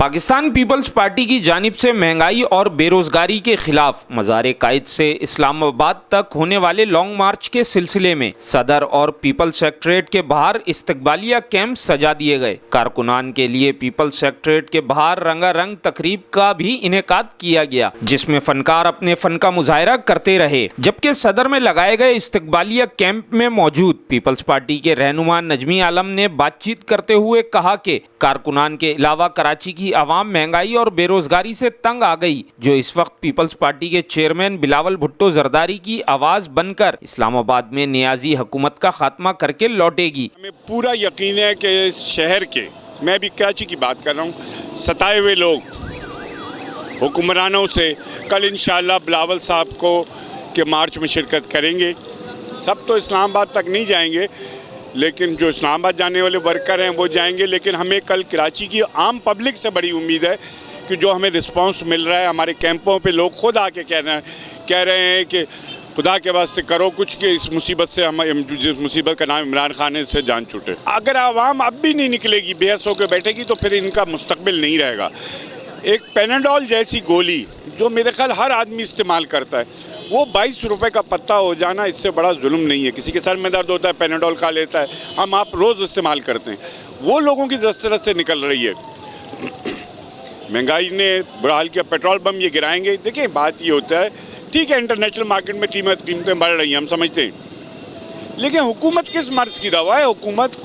Pakistan peoples party की जानिब से महंगाई और बेरोजगारी के खिलाफ मज़ार कायद से इस्लामाबाद तक होने वाले लॉन्ग मार्च के सिलसिले में सदर और पीपल्स सेक्रेटरीट के बाहर इस्तकबालिया कैंप सजा दिए गए। कारकुनान के लिए पीपल्स सेक्रेटरीट के बाहर रंगारंग तकरीब का भी इनेकाद किया गया, जिसमें फनकार अपने फन का मुजाहरा करते रहे। जबकि सदर में लगाए गए इस्तकबालिया कैंप में मौजूद पीपल्स पार्टी के रहनुमा नजमी आलम ने बातचीत करते हुए कहा कि कारकुनान के अलावा कराची की आवाम महंगाई और बेरोजगारी से तंग आ गई, जो इस वक्त पीपल्स पार्टी के चेयरमैन बिलावल भुट्टो जरदारी की आवाज बनकर इस्लामाबाद में नियाजी हुकूमत का खात्मा करके लौटेगी। हमें पूरा यकीन है कि इस शहर के, मैं भी कराची की बात कर रहा हूँ, सताए हुए लोग हुक्मरानों से कल इंशाअल्लाह बिलावल साहब को के मार्च में शिरकत करेंगे। सब तो इस्लामाबाद तक नहीं जाएंगे, लेकिन जो इस्लामाबाद जाने वाले वर्कर हैं वो जाएंगे। लेकिन हमें कल कराची की आम पब्लिक से बड़ी उम्मीद है कि जो हमें रिस्पांस मिल रहा है, हमारे कैंपों पे लोग खुद आके कह रहे हैं कि खुदा के वास्ते करो कुछ कि इस मुसीबत से हम, जिस मुसीबत का नाम इमरान खान है, इससे जान छूटे। अगर आवाम अब भी नहीं निकलेगी, बेहस होकर बैठेगी, तो फिर इनका मुस्तकबिल नहीं रहेगा। एक पेनाडोल जैसी गोली जो मेरे ख्याल हर आदमी इस्तेमाल करता है, वो 22 रुपए का पत्ता हो जाना इससे बड़ा जुल्म नहीं है। किसी के सर में दर्द होता है, पेनाडोल खा लेता है, हम आप रोज़ इस्तेमाल करते हैं। वो लोगों की दस्तरस से निकल रही है। महंगाई ने बुरा हाल किया, पेट्रोल बम ये गिराएंगे। देखिए बात ये होता है, ठीक है इंटरनेशनल मार्केट में कीमतें बढ़ रही हैं, हम समझते हैं, लेकिन हुकूमत किस मर्ज़ की दवा है? हुकूमत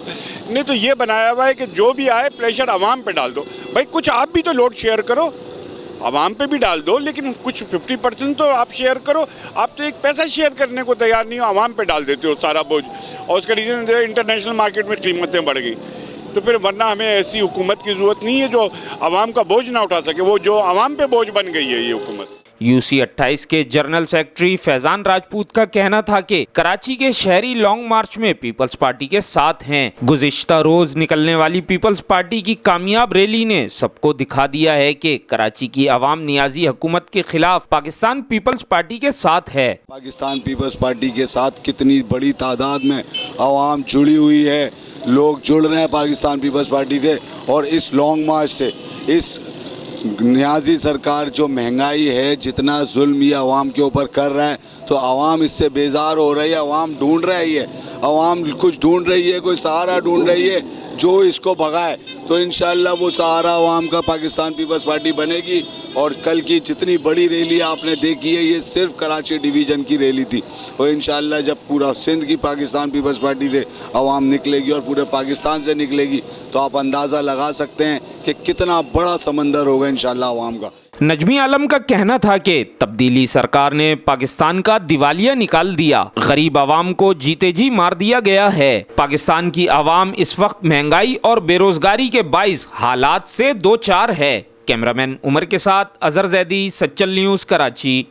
ने तो ये बनाया हुआ है कि जो भी आए प्रेशर आवाम पे डाल दो। भाई कुछ आप भी तो लोड शेयर करो, आवाम पे भी डाल दो, लेकिन कुछ 50% तो आप शेयर करो। आप तो एक पैसा शेयर करने को तैयार नहीं हो, आवाम पे डाल देते हो सारा बोझ, और उसका रीज़न इंटरनेशनल मार्केट में कीमतें बढ़ गई। तो फिर वरना हमें ऐसी हुकूमत की ज़रूरत नहीं है जो आवाम का बोझ ना उठा सके। वो जो आवाम पे बोझ बन गई है ये हुकूमत। UC 28 के जनरल सेक्रेटरी फैजान राजपूत का कहना था कि कराची के शहरी लॉन्ग मार्च में पीपल्स पार्टी के साथ हैं। गुज़िश्ता रोज निकलने वाली पीपल्स पार्टी की कामयाब रैली ने सबको दिखा दिया है कि कराची की आवाम नियाजी हुकूमत के खिलाफ पाकिस्तान पीपल्स पार्टी के साथ है। पाकिस्तान पीपल्स पार्टी के साथ कितनी बड़ी तादाद में आवाम जुड़ी हुई है, लोग जुड़ रहे हैं पाकिस्तान पीपल्स पार्टी से। और इस लॉन्ग मार्च से इस नियाजी सरकार जो महंगाई है, जितना जुल्म ये आवाम के ऊपर कर रहा है, तो आवाम इससे बेजार हो रही है। आवाम ढूंढ रही है, आवाम कुछ ढूंढ रही है, कोई सहारा ढूंढ रही है जो इसको भगाए। तो इंशाअल्लाह वो सहारा आवाम का पाकिस्तान पीपल्स पार्टी बनेगी। और कल की जितनी बड़ी रैली आपने देखी है, ये सिर्फ कराची डिवीज़न की रैली थी। और इंशाअल्लाह जब पूरा सिंध की पाकिस्तान पीपल्स पार्टी से आवाम निकलेगी और पूरे पाकिस्तान से निकलेगी, तो आप अंदाज़ा लगा सकते हैं कि कितना बड़ा समंदर होगा इंशाअल्लाह आवाम का। नजमी आलम का कहना था कि तब्दीली सरकार ने पाकिस्तान का दिवालिया निकाल दिया, गरीब आवाम को जीते जी मार दिया गया है। पाकिस्तान की आवाम इस वक्त महंगाई और बेरोजगारी के बाइस हालात से दो चार है। कैमरामैन उमर के साथ अजहर जैदी, सच्चल न्यूज़, कराची।